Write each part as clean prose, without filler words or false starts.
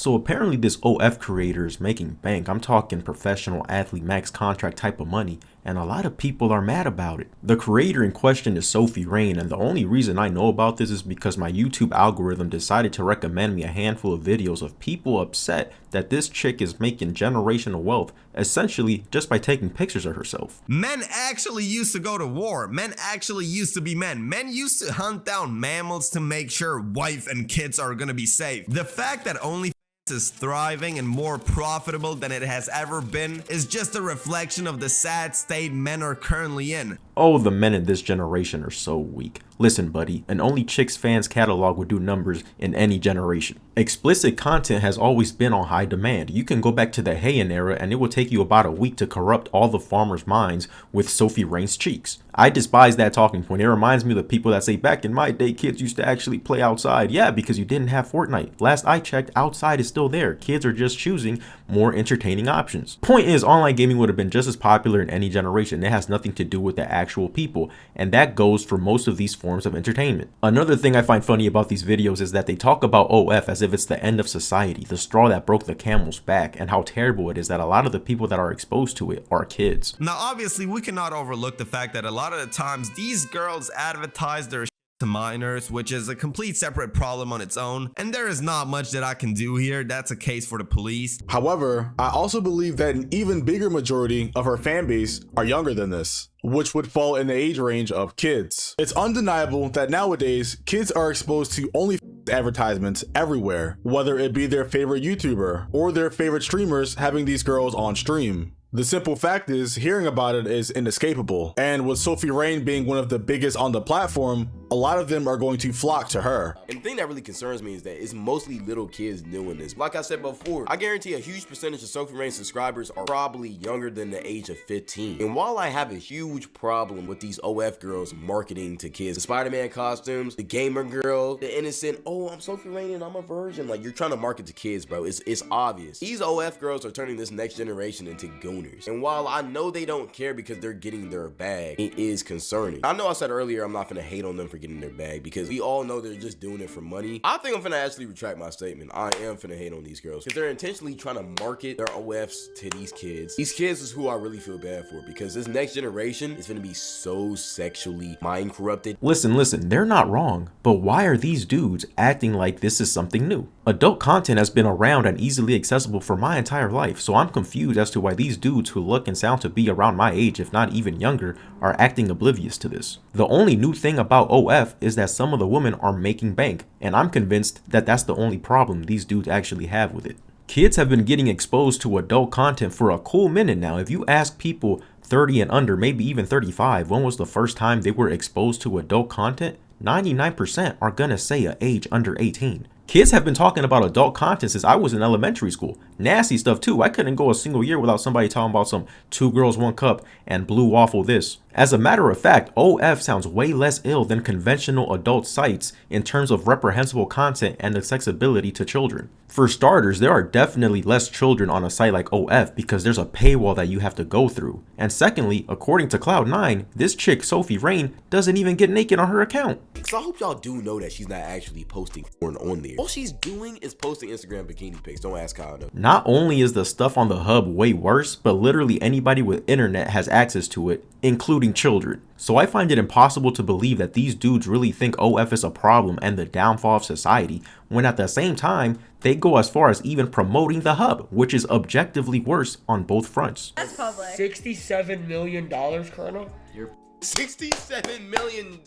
So apparently this OF creator is making bank. I'm talking professional athlete max contract type of money, and a lot of people are mad about it. The creator in question is Sophie, and the only reason I know about this is because my YouTube algorithm decided to recommend me a handful of videos of people upset that this chick is making generational wealth, essentially just by taking pictures of herself. Men actually used to go to war. Men actually used to be men. Men used to hunt down mammals to make sure wife and kids are gonna be safe. The fact that only is thriving and more profitable than it has ever been is just a reflection of the sad state men are currently in. Oh, the men in this generation are so weak. Listen, buddy, an Only Chicks fans catalog would do numbers in any generation. Explicit content has always been on high demand. You can go back to the Heian era and it will take you about a week to corrupt all the farmers' minds with Sophie Rain's cheeks. I despise that talking point. It reminds me of the people that say back in my day kids used to actually play outside. Yeah, because you didn't have Fortnite. Last I checked, outside is still there. Kids are just choosing more entertaining options. Point is, online gaming would have been just as popular in any generation. It has nothing to do with the actual people, and that goes for most of these forms of entertainment. Another thing I find funny about these videos is that they talk about OF as if it's the end of society, the straw that broke the camel's back, and how terrible it is that a lot of the people that are exposed to it are kids. Now obviously we cannot overlook the fact that a lot of the times these girls advertise their to minors, which is a complete separate problem on its own, and there is not much that I can do here. That's a case for the police. However, I also believe that an even bigger majority of her fan base are younger than this, which would fall in the age range of kids. It's undeniable that nowadays kids are exposed to only advertisements everywhere, whether it be their favorite YouTuber or their favorite streamers having these girls on stream. The simple fact is, hearing about it is inescapable, and with Sophie Rain being one of the biggest on the platform, a lot of them are going to flock to her. And the thing that really concerns me is that it's mostly little kids doing this. Like I said before, I guarantee a huge percentage of Sophie Rain subscribers are probably younger than the age of 15. And while I have a huge problem with these OF girls marketing to kids, the Spider-Man costumes, the gamer girl, the innocent, oh, I'm Sophie Rain and I'm a virgin. Like, you're trying to market to kids, bro. It's obvious. These OF girls are turning this next generation into gooners. And while I know they don't care because they're getting their bag, it is concerning. I know I said earlier I'm not gonna hate on them for getting their bag because we all know they're just doing it for money. I think I'm finna actually retract my statement. I am finna hate on these girls because they're intentionally trying to market their OFs to these kids. These kids is who I really feel bad for because this next generation is gonna be so sexually mind corrupted. Listen, they're not wrong, but why are these dudes acting like this is something new? Adult content has been around and easily accessible for my entire life, so I'm confused as to why these dudes who look and sound to be around my age, if not even younger, are acting oblivious to this. The only new thing about OF is that some of the women are making bank, and I'm convinced that that's the only problem these dudes actually have with it. Kids have been getting exposed to adult content for a cool minute now. If you ask people 30 and under, maybe even 35, when was the first time they were exposed to adult content? 99% are gonna say a age under 18. Kids have been talking about adult content since I was in elementary school. Nasty stuff too. I couldn't go a single year without somebody talking about some 2 girls 1 cup and blue waffle this. As a matter of fact, OF sounds way less ill than conventional adult sites in terms of reprehensible content and accessibility to children. For starters, there are definitely less children on a site like OF because there's a paywall that you have to go through. And secondly, according to Cloud9, this chick Sophie Rain doesn't even get naked on her account. So I hope y'all do know that she's not actually posting porn on there. All she's doing is posting Instagram bikini pics. Don't ask how I know. Not only is the stuff on the hub way worse, but literally anybody with internet has access to it, including children. So I find it impossible to believe that these dudes really think OF is a problem and the downfall of society, when at the same time, they go as far as even promoting the hub, which is objectively worse on both fronts. That's public. $67 million, Colonel? You're $67 million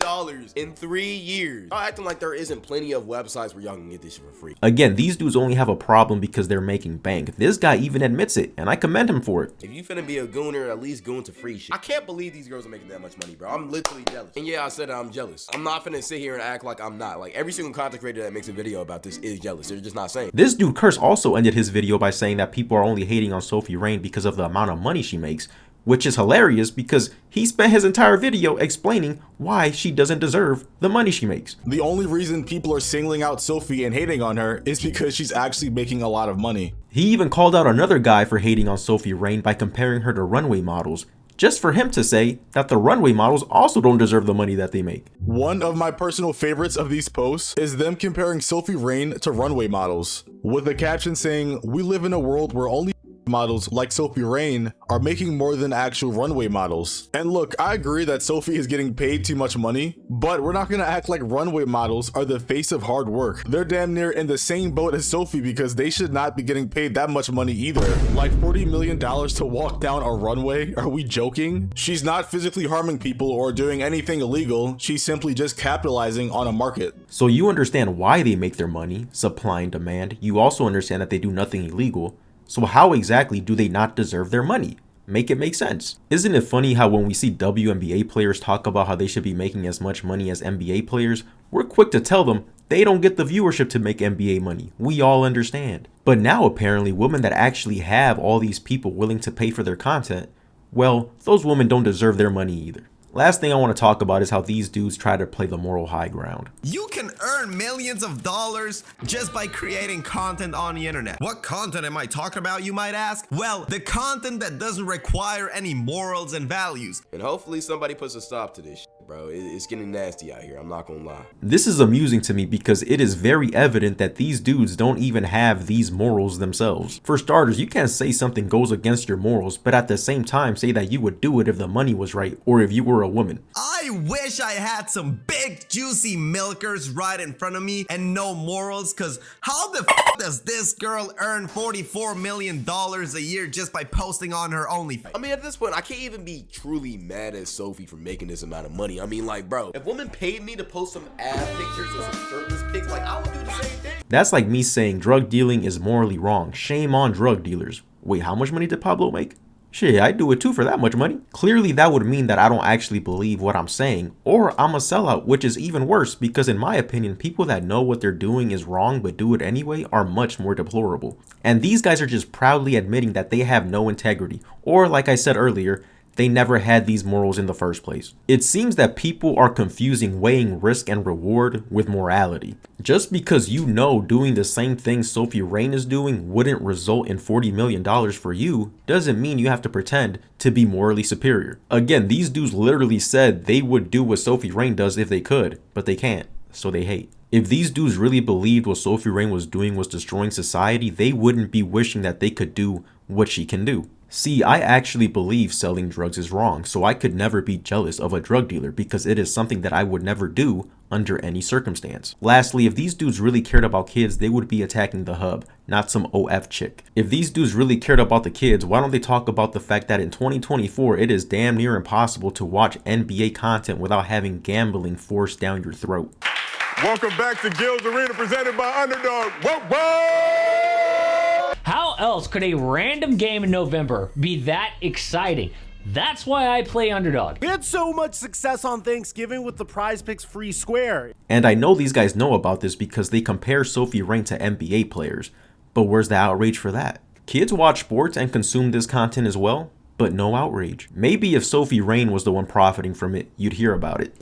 in 3 years. Y'all acting like there isn't plenty of websites where y'all can get this shit for free. Again, these dudes only have a problem because they're making bank. This guy even admits it, and I commend him for it. If you finna be a gooner, at least goon to free shit. I can't believe these girls are making that much money, bro. I'm literally jealous. And yeah, I said I'm jealous. I'm not finna sit here and act like I'm not. Like, every single content creator that makes a video about this is jealous. They're just not saying. This dude Curse also ended his video by saying that people are only hating on Sophie Rain because of the amount of money she makes, which is hilarious because he spent his entire video explaining why she doesn't deserve the money she makes. The only reason people are singling out Sophie and hating on her is because she's actually making a lot of money. He even called out another guy for hating on Sophie Rain by comparing her to runway models. just for him to say that the runway models also don't deserve the money that they make. One of my personal favorites of these posts is them comparing Sophie Rain to runway models, with a caption saying, "We live in a world where only models like Sophie Rain are making more than actual runway models." And look, I agree that Sophie is getting paid too much money, but we're not gonna act like runway models are the face of hard work. They're damn near in the same boat as Sophie because they should not be getting paid that much money either. Like $40 million to walk down a runway? Are we joking? She's not physically harming people or doing anything illegal. She's simply just capitalizing on a market. So you understand why they make their money, supply and demand. You also understand that they do nothing illegal. So how exactly do they not deserve their money? Make it make sense. Isn't it funny how when we see WNBA players talk about how they should be making as much money as NBA players, we're quick to tell them they don't get the viewership to make NBA money. We all understand. But now apparently women that actually have all these people willing to pay for their content, well, those women don't deserve their money either. Last thing I want to talk about is how these dudes try to play the moral high ground. You can earn millions of dollars just by creating content on the internet. What content am I talking about, you might ask? Well, the content that doesn't require any morals and values. And hopefully somebody puts a stop to this shit, bro. It's getting nasty out here, I'm not gonna lie. This is amusing to me because it is very evident that these dudes don't even have these morals themselves. For starters, you can't say something goes against your morals, but at the same time say that you would do it if the money was right or if you were a woman. I wish I had some big juicy milkers right in front of me and no morals, cause how the f does this girl earn $44 million a year just by posting on her OnlyFans? I mean, at this point, I can't even be truly mad at Sophie for making this amount of money. I mean, like, bro, if women paid me to post some ass pictures or some shirtless pics, like, I would do the same thing. That's like me saying drug dealing is morally wrong. Shame on drug dealers. Wait, how much money did Pablo make? Shit, I'd do it too for that much money. Clearly that would mean that I don't actually believe what I'm saying, or I'm a sellout, which is even worse because in my opinion, people that know what they're doing is wrong but do it anyway are much more deplorable. And these guys are just proudly admitting that they have no integrity, or like I said earlier, they never had these morals in the first place. It seems that people are confusing weighing risk and reward with morality. Just because you know doing the same thing Sophie Rain is doing wouldn't result in $40 million for you doesn't mean you have to pretend to be morally superior. Again, these dudes literally said they would do what Sophie Rain does if they could, but they can't, so they hate. If these dudes really believed what Sophie Rain was doing was destroying society, they wouldn't be wishing that they could do what she can do. See, I actually believe selling drugs is wrong, so I could never be jealous of a drug dealer because it is something that I would never do under any circumstance. Lastly, if these dudes really cared about kids, they would be attacking the hub, not some OF chick. If these dudes really cared about the kids, why don't they talk about the fact that in 2024, it is damn near impossible to watch NBA content without having gambling forced down your throat. Welcome back to Gil's Arena, presented by Underdog. Whoa, whoa! How else could a random game in November be that exciting? That's why I play Underdog. We had so much success on Thanksgiving with the Prize Picks free square. And I know these guys know about this because they compare Sophie Rain to NBA players. But where's the outrage for that? Kids watch sports and consume this content as well, but no outrage. Maybe if Sophie Rain was the one profiting from it, you'd hear about it.